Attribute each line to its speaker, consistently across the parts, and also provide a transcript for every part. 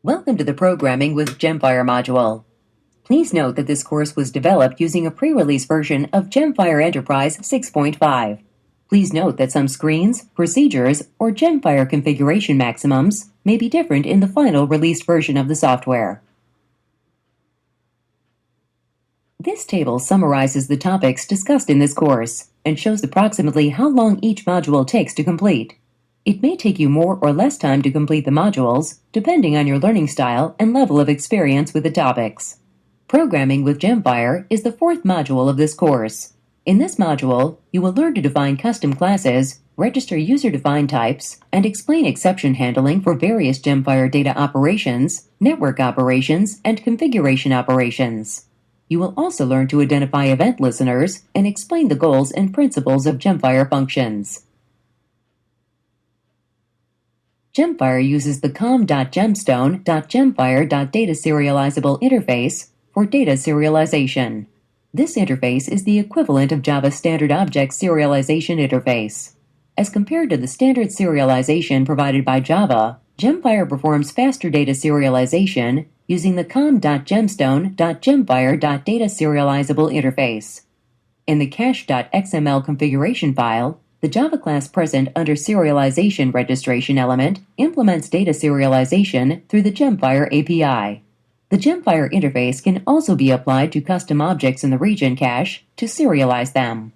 Speaker 1: Welcome to the Programming with Gemfire module. Please note that this course was developed using a pre-release version of Gemfire Enterprise 6.5. Please note that some screens, procedures, or Gemfire configuration maximums may be different in the final released version of the software. This table summarizes the topics discussed in this course and shows approximately how long each module takes to complete. It may take you more or less time to complete the modules, depending on your learning style and level of experience with the topics. Programming with Gemfire is the fourth module of this course. In this module, you will learn to define custom classes, register user-defined types, and explain exception handling for various Gemfire data operations, network operations, and configuration operations. You will also learn to identify event listeners and explain the goals and principles of Gemfire functions. Gemfire uses the com.gemstone.gemfire.dataserializable interface for data serialization. This interface is the equivalent of Java's standard object serialization interface. As compared to the standard serialization provided by Java, Gemfire performs faster data serialization using the com.gemstone.gemfire.dataserializable interface. In the cache.xml configuration file, the Java class present under serialization registration element implements data serialization through the Gemfire API. The Gemfire interface can also be applied to custom objects in the region cache to serialize them.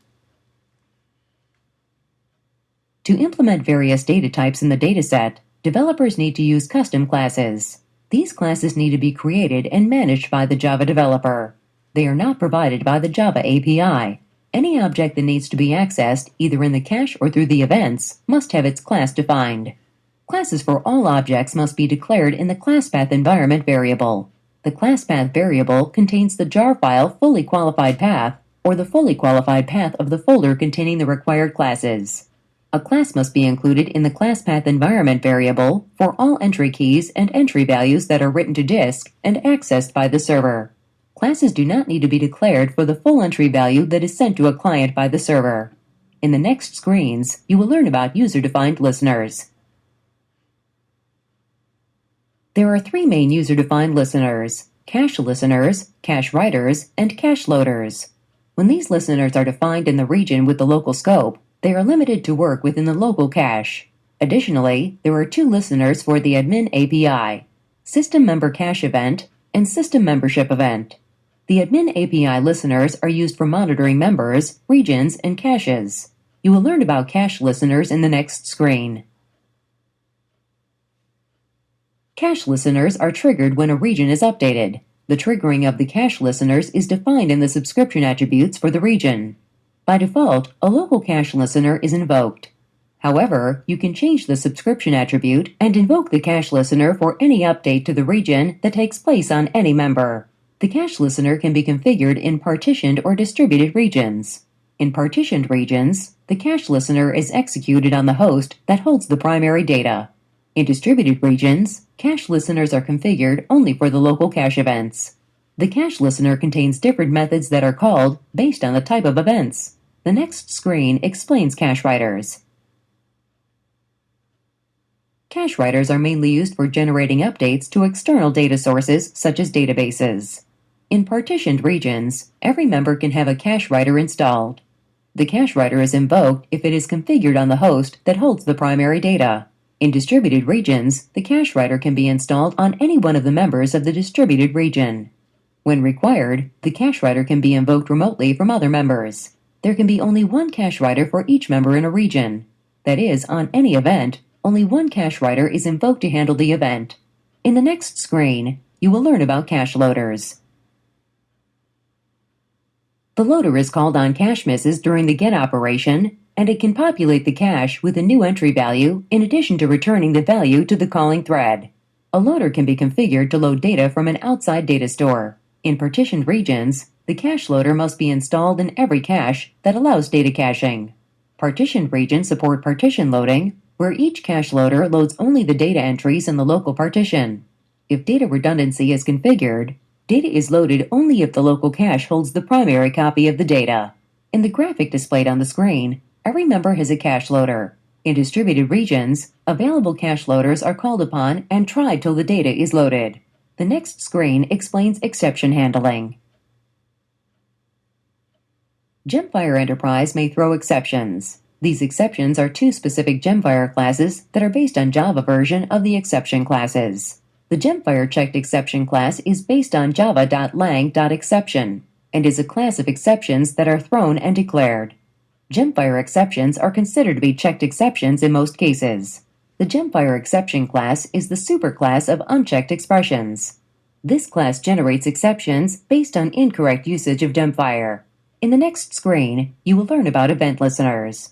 Speaker 1: To implement various data types in the dataset, developers need to use custom classes. These classes need to be created and managed by the Java developer. They are not provided by the Java API. Any object that needs to be accessed, either in the cache or through the events, must have its class defined. Classes for all objects must be declared in the classPath environment variable. The classPath variable contains the jar file fully qualified path, or the fully qualified path of the folder containing the required classes. A class must be included in the classPath environment variable for all entry keys and entry values that are written to disk and accessed by the server. Classes do not need to be declared for the full entry value that is sent to a client by the server. In the next screens, you will learn about user-defined listeners. There are three main user-defined listeners: cache listeners, cache writers, and cache loaders. When these listeners are defined in the region with the local scope, they are limited to work within the local cache. Additionally, there are two listeners for the admin API: System Member Cache Event and System Membership Event. The admin API listeners are used for monitoring members, regions, and caches. You will learn about cache listeners in the next screen. Cache listeners are triggered when a region is updated. The triggering of the cache listeners is defined in the subscription attributes for the region. By default, a local cache listener is invoked. However, you can change the subscription attribute and invoke the cache listener for any update to the region that takes place on any member. The cache listener can be configured in partitioned or distributed regions. In partitioned regions, the cache listener is executed on the host that holds the primary data. In distributed regions, cache listeners are configured only for the local cache events. The cache listener contains different methods that are called based on the type of events. The next screen explains cache writers. Cache writers are mainly used for generating updates to external data sources such as databases. In partitioned regions, every member can have a cache writer installed. The cache writer is invoked if it is configured on the host that holds the primary data. In distributed regions, the cache writer can be installed on any one of the members of the distributed region. When required, the cache writer can be invoked remotely from other members. There can be only one cache writer for each member in a region. That is, on any event, only one cache writer is invoked to handle the event. In the next screen, you will learn about cache loaders. The loader is called on cache misses during the get operation, and it can populate the cache with a new entry value in addition to returning the value to the calling thread. A loader can be configured to load data from an outside data store. In partitioned regions, the cache loader must be installed in every cache that allows data caching. Partitioned regions support partition loading, where each cache loader loads only the data entries in the local partition. If data redundancy is configured, data is loaded only if the local cache holds the primary copy of the data. In the graphic displayed on the screen, every member has a cache loader. In distributed regions, available cache loaders are called upon and tried till the data is loaded. The next screen explains exception handling. Gemfire Enterprise may throw exceptions. These exceptions are two specific Gemfire classes that are based on Java version of the exception classes. The Gemfire checked exception class is based on java.lang.exception and is a class of exceptions that are thrown and declared. Gemfire exceptions are considered to be checked exceptions in most cases. The Gemfire exception class is the superclass of unchecked expressions. This class generates exceptions based on incorrect usage of Gemfire. In the next screen, you will learn about event listeners.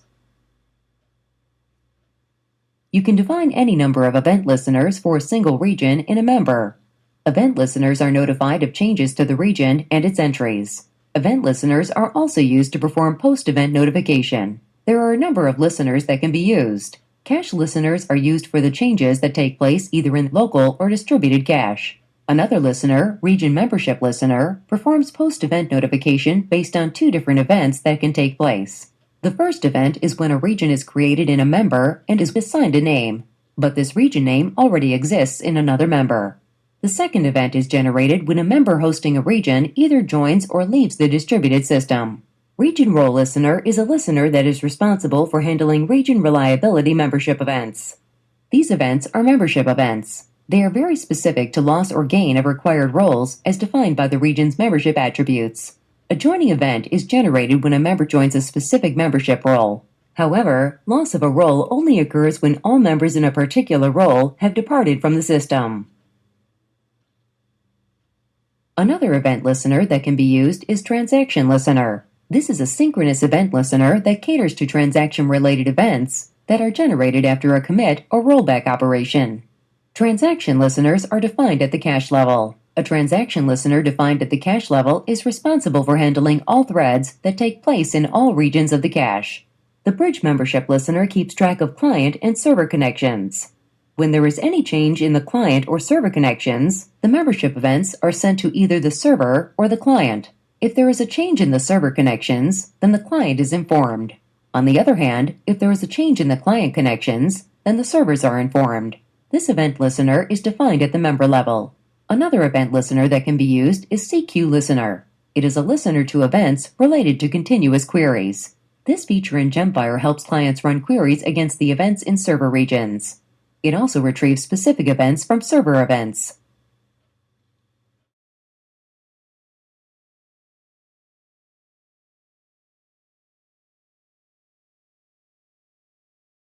Speaker 1: You can define any number of event listeners for a single region in a member. Event listeners are notified of changes to the region and its entries. Event listeners are also used to perform post-event notification. There are a number of listeners that can be used. Cache listeners are used for the changes that take place either in local or distributed cache. Another listener, Region Membership Listener, performs post-event notification based on two different events that can take place. The first event is when a region is created in a member and is assigned a name, but this region name already exists in another member. The second event is generated when a member hosting a region either joins or leaves the distributed system. Region Role Listener is a listener that is responsible for handling region reliability membership events. These events are membership events. They are very specific to loss or gain of required roles as defined by the region's membership attributes. A joining event is generated when a member joins a specific membership role. However, loss of a role only occurs when all members in a particular role have departed from the system. Another event listener that can be used is Transaction Listener. This is a synchronous event listener that caters to transaction-related events that are generated after a commit or rollback operation. Transaction listeners are defined at the cache level. A transaction listener defined at the cache level is responsible for handling all threads that take place in all regions of the cache. The bridge membership listener keeps track of client and server connections. When there is any change in the client or server connections, the membership events are sent to either the server or the client. If there is a change in the server connections, then the client is informed. On the other hand, if there is a change in the client connections, then the servers are informed. This event listener is defined at the member level. Another event listener that can be used is CQ Listener. It is a listener to events related to continuous queries. This feature in Gemfire helps clients run queries against the events in server regions. It also retrieves specific events from server events.